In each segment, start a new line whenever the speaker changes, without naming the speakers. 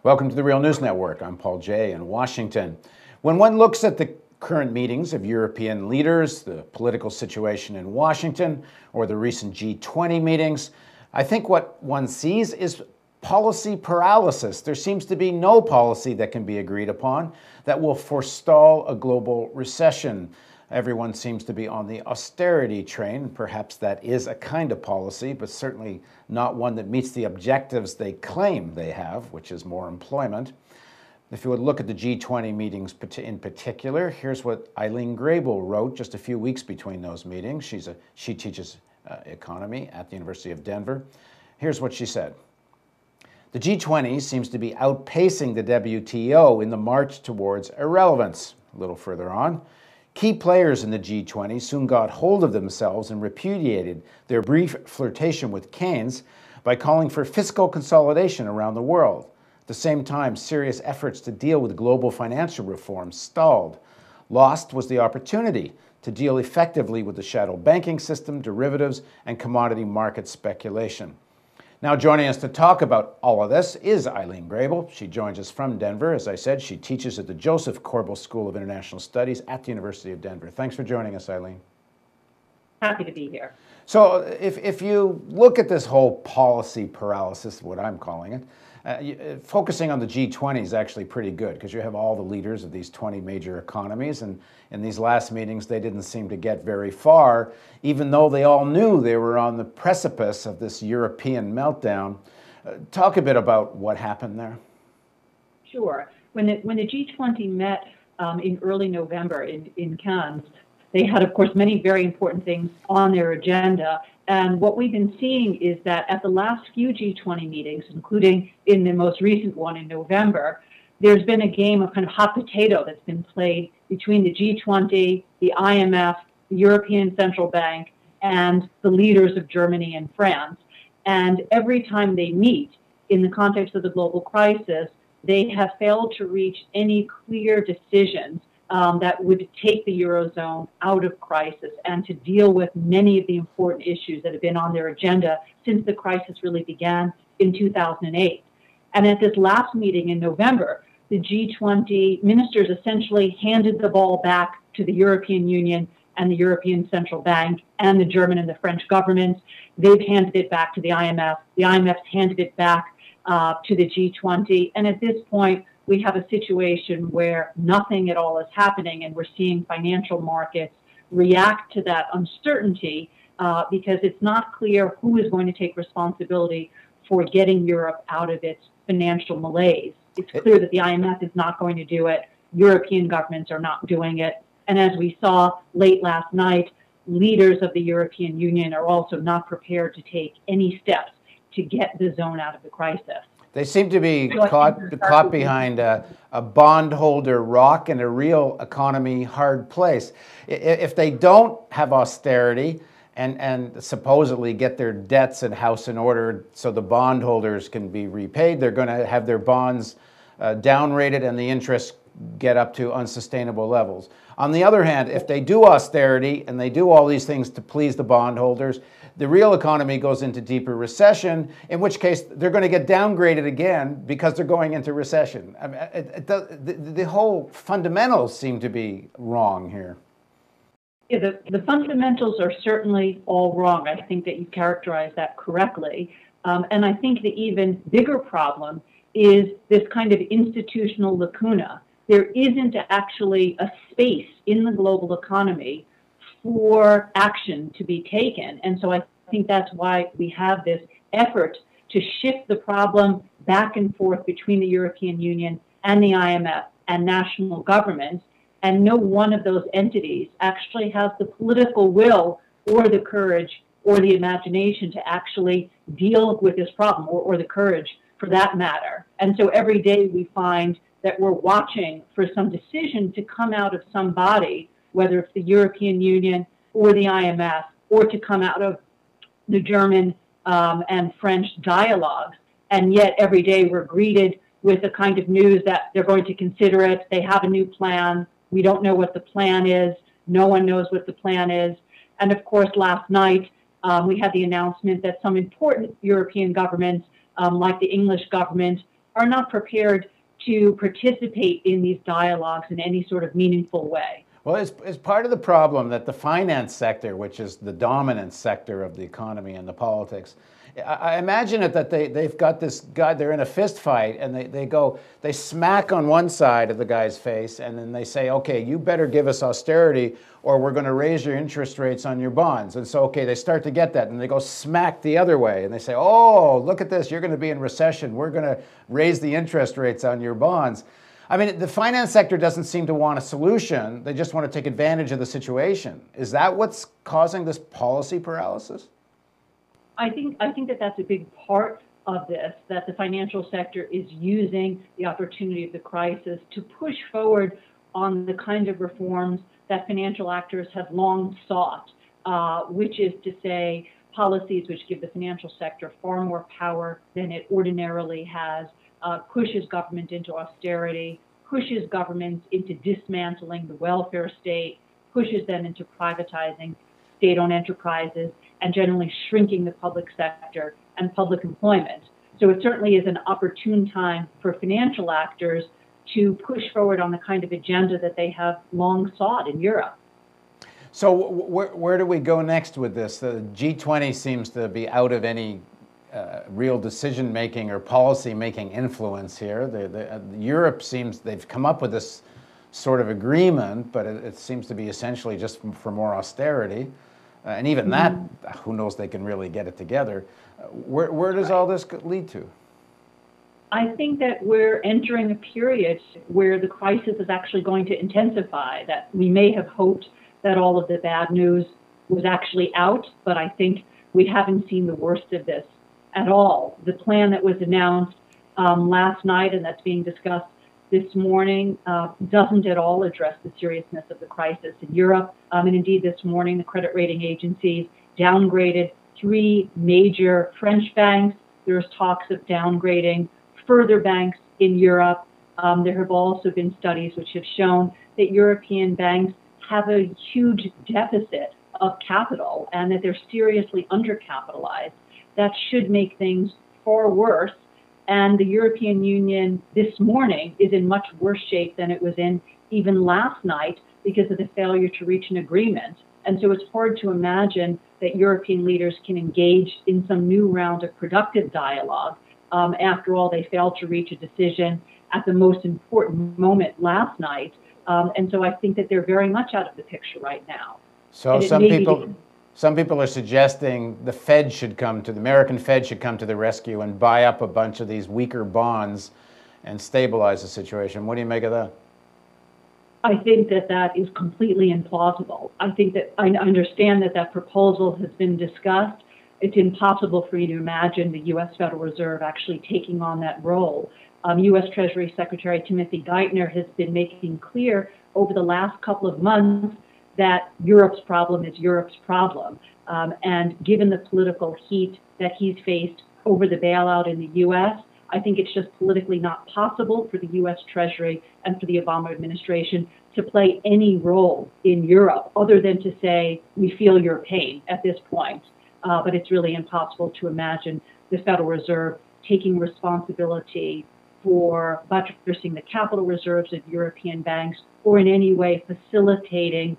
Welcome to the Real News Network. I'm Paul Jay in Washington. When one looks at the current meetings of European leaders, the political situation in Washington, or the recent G20 meetings, I think what one sees is policy paralysis. There seems to be no policy that can be agreed upon that will forestall a global recession. Everyone seems to be on the austerity train. Perhaps that is a kind of policy, but certainly not one that meets the objectives they claim they have, which is more employment. If you would look at the G20 meetings in particular, here's what Ilene Grabel wrote just a few weeks between those meetings. She teaches economy at the University of Denver. Here's what she said. The G20 seems to be outpacing the WTO in the march towards irrelevance. A little further on, key players in the G20 soon got hold of themselves and repudiated their brief flirtation with Keynes by calling for fiscal consolidation around the world. At the same time, serious efforts to deal with global financial reform stalled. Lost was the opportunity to deal effectively with the shadow banking system, derivatives, and commodity market speculation. Now joining us to talk about all of this is Ilene Grabel. She joins us from Denver. As I said, she teaches at the Joseph Corbel School of International Studies at the University of Denver. Thanks for joining us, Ilene.
Happy to be here.
So if you look at this whole policy paralysis, what I'm calling it, focusing on the G20 is actually pretty good because you have all the leaders of these 20 major economies, and in these last meetings they didn't seem to get very far, even though they all knew they were on the precipice of this European meltdown. Talk a bit about what happened there.
Sure. When the G20 met in early November in Cannes, they had, of course, many very important things on their agenda. And what we've been seeing is that at the last few G20 meetings, including in the most recent one in November, there's been a game of kind of hot potato that's been played between the G20, the IMF, the European Central Bank, and the leaders of Germany and France. And every time they meet in the context of the global crisis, they have failed to reach any clear decisions that would take the Eurozone out of crisis and to deal with many of the important issues that have been on their agenda since the crisis really began in 2008. And at this last meeting in November, the G20 ministers essentially handed the ball back to the European Union and the European Central Bank and the German and the French governments. They've handed it back to the IMF. The IMF's handed it back to the G20. And at this point, we have a situation where nothing at all is happening, and we're seeing financial markets react to that uncertainty because it's not clear who is going to take responsibility for getting Europe out of its financial malaise. It's clear that the IMF is not going to do it. European governments are not doing it. And as we saw late last night, leaders of the European Union are also not prepared to take any steps to get the zone out of the crisis.
They seem to be caught behind a bondholder rock and a real economy hard place. If they don't have austerity and supposedly get their debts and house in order so the bondholders can be repaid, they're going to have their bonds downrated and the interest get up to unsustainable levels. On the other hand, if they do austerity and they do all these things to please the bondholders, the real economy goes into deeper recession, in which case they're going to get downgraded again because they're going into recession. I mean, the whole fundamentals seem to be wrong here.
Yeah, the fundamentals are certainly all wrong. I think that you characterized that correctly. And I think the even bigger problem is this kind of institutional lacuna. There isn't actually a space in the global economy for action to be taken. And so I think that's why we have this effort to shift the problem back and forth between the European Union and the IMF and national governments. And no one of those entities actually has the political will or the courage or the imagination to actually deal with this problem, or the courage for that matter. And so every day we find that we're watching for some decision to come out of some body, whether it's the European Union or the IMF, or to come out of the German and French dialogues. And yet every day we're greeted with a kind of news that they're going to consider it, they have a new plan, we don't know what the plan is, no one knows what the plan is. And of course, last night, we had the announcement that some important European governments, like the English government, are not prepared to participate in these dialogues in any sort of meaningful way.
Well, it's part of the problem that the finance sector, which is the dominant sector of the economy and the politics, I imagine it that they've got this guy, they're in a fist fight, and they smack on one side of the guy's face, and then they say, okay, you better give us austerity or we're going to raise your interest rates on your bonds. And so, okay, they start to get that, and they go smack the other way, and they say, oh, look at this, you're going to be in recession, we're going to raise the interest rates on your bonds. I mean, the finance sector doesn't seem to want a solution. They just want to take advantage of the situation. Is that what's causing this policy paralysis?
I think that that's a big part of this, that the financial sector is using the opportunity of the crisis to push forward on the kind of reforms that financial actors have long sought, which is to say policies which give the financial sector far more power than it ordinarily has, pushes government into austerity, pushes governments into dismantling the welfare state, pushes them into privatizing state-owned enterprises, and generally shrinking the public sector and public employment. So it certainly is an opportune time for financial actors to push forward on the kind of agenda that they have long sought in Europe.
So where do we go next with this? The G20 seems to be out of any real decision-making or policy-making influence here. Europe seems, they've come up with this sort of agreement, but it seems to be essentially just for more austerity. And even that, who knows, they can really get it together. Where does all this lead to?
I think that we're entering a period where the crisis is actually going to intensify, that we may have hoped that all of the bad news was actually out, but I think we haven't seen the worst of this at all. The plan that was announced last night and that's being discussed this morning doesn't at all address the seriousness of the crisis in Europe. And indeed, this morning, the credit rating agencies downgraded 3 major French banks. There's talks of downgrading further banks in Europe. There have also been studies which have shown that European banks have a huge deficit of capital and that they're seriously undercapitalized. That should make things far worse. And the European Union this morning is in much worse shape than it was in even last night because of the failure to reach an agreement. And so it's hard to imagine that European leaders can engage in some new round of productive dialogue. After all, they failed to reach a decision at the most important moment last night. And so I think that they're very much out of the picture right now.
So some people are suggesting the Fed should come to, the American Fed should come to the rescue and buy up a bunch of these weaker bonds and stabilize the situation. What do you make of that?
I think that that is completely implausible. I think that I understand that that proposal has been discussed. It's impossible for you to imagine the U.S. Federal Reserve actually taking on that role. U.S. Treasury Secretary Timothy Geithner has been making clear over the last couple of months that Europe's problem is Europe's problem. And given the political heat that he's faced over the bailout in the U.S., I think it's just politically not possible for the U.S. Treasury and for the Obama administration to play any role in Europe other than to say, we feel your pain at this point. But it's really impossible to imagine the Federal Reserve taking responsibility for buttressing the capital reserves of European banks or in any way facilitating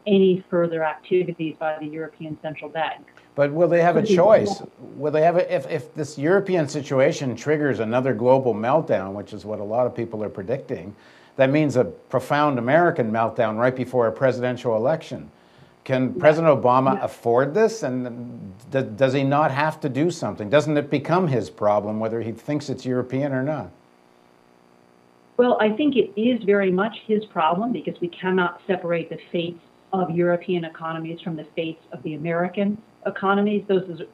any further activities by the European Central Bank.
But will they have a choice? Will they have if this European situation triggers another global meltdown, which is what a lot of people are predicting, that means a profound American meltdown right before a presidential election. Can President Obama afford this? And does he not have to do something? Doesn't it become his problem whether he thinks it's European or not?
Well, I think it is very much his problem because we cannot separate the fates of European economies from the fates of the American economies.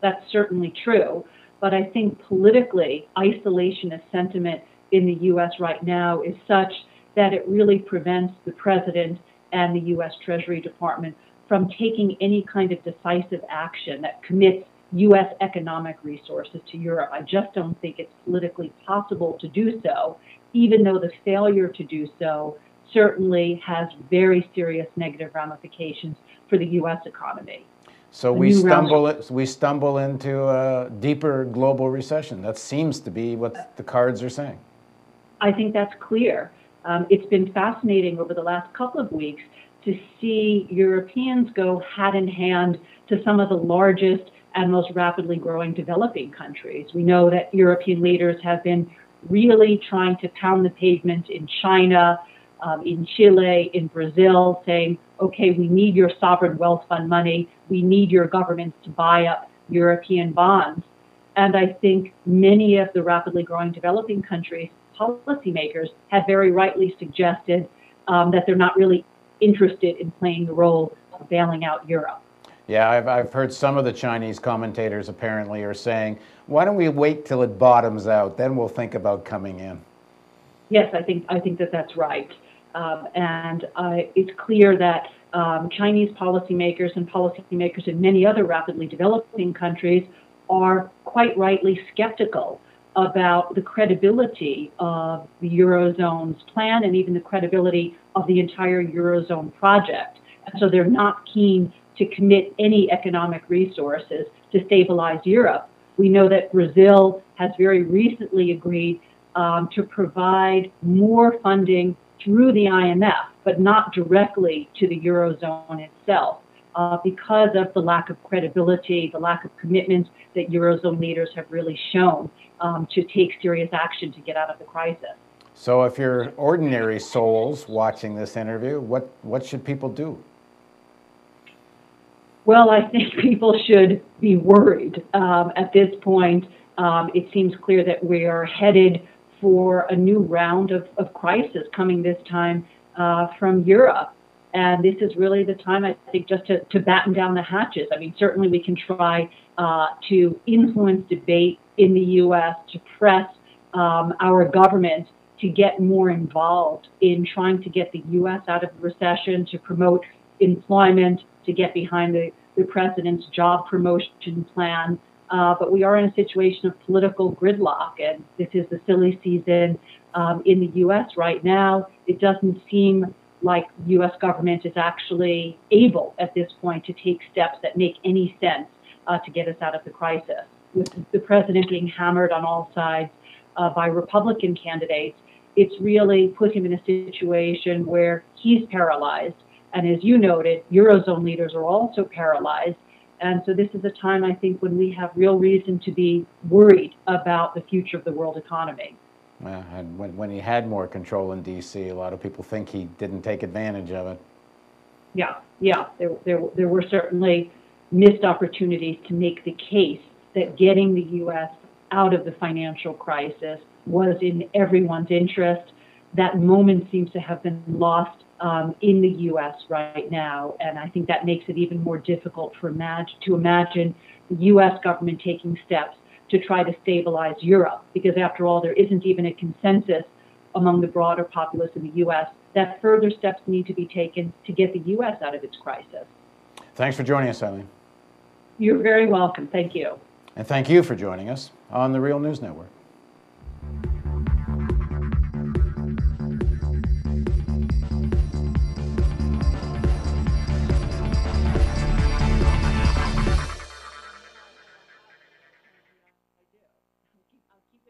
That's certainly true. But I think politically, isolationist sentiment in the U.S. right now is such that it really prevents the president and the U.S. Treasury Department from taking any kind of decisive action that commits U.S. economic resources to Europe. I just don't think it's politically possible to do so, even though the failure to do so certainly has very serious negative ramifications for the U.S. economy.
So
a new round.
we stumble into a deeper global recession. That seems to be what the cards are saying.
I think that's clear. It's been fascinating over the last couple of weeks to see Europeans go hand in hand to some of the largest and most rapidly growing developing countries. We know that European leaders have been really trying to pound the pavement in China, in Chile, in Brazil, saying, okay, we need your sovereign wealth fund money. We need your governments to buy up European bonds. And I think many of the rapidly growing developing countries, policymakers, have very rightly suggested that they're not really interested in playing the role of bailing out Europe.
Yeah, I've heard some of the Chinese commentators apparently are saying, why don't we wait till it bottoms out, then we'll think about coming in.
Yes, I think that that's right. And it's clear that Chinese policymakers and policymakers in many other rapidly developing countries are quite rightly skeptical about the credibility of the Eurozone's plan and even the credibility of the entire Eurozone project. And so they're not keen to commit any economic resources to stabilize Europe. We know that Brazil has very recently agreed to provide more funding through the IMF, but not directly to the Eurozone itself, because of the lack of credibility, the lack of commitment that Eurozone leaders have really shown to take serious action to get out of the crisis.
So if you're ordinary souls watching this interview, what should people do?
Well, I think people should be worried. At this point, it seems clear that we are headed for a new round of crisis coming this time from Europe. And this is really the time, I think, just to batten down the hatches. I mean, certainly we can try to influence debate in the U.S., to press our government to get more involved in trying to get the U.S. out of the recession, to promote employment, to get behind the president's job promotion plan. But we are in a situation of political gridlock, and this is the silly season in the U.S. right now. It doesn't seem like the U.S. government is actually able at this point to take steps that make any sense to get us out of the crisis. With the president being hammered on all sides by Republican candidates, it's really put him in a situation where he's paralyzed. And as you noted, Eurozone leaders are also paralyzed. And so this is a time, I think, when we have real reason to be worried about the future of the world economy.
Yeah, and when he had more control in D.C., a lot of people think he didn't take advantage of it.
Yeah. There were certainly missed opportunities to make the case that getting the U.S. out of the financial crisis was in everyone's interest. That moment seems to have been lost in the U.S. right now, and I think that makes it even more difficult to imagine the U.S. government taking steps to try to stabilize Europe, because after all, there isn't even a consensus among the broader populace in the U.S. that further steps need to be taken to get the U.S. out of its crisis.
Thanks for joining us, Ilene.
You're very welcome. Thank you.
And thank you for joining us on the Real News Network.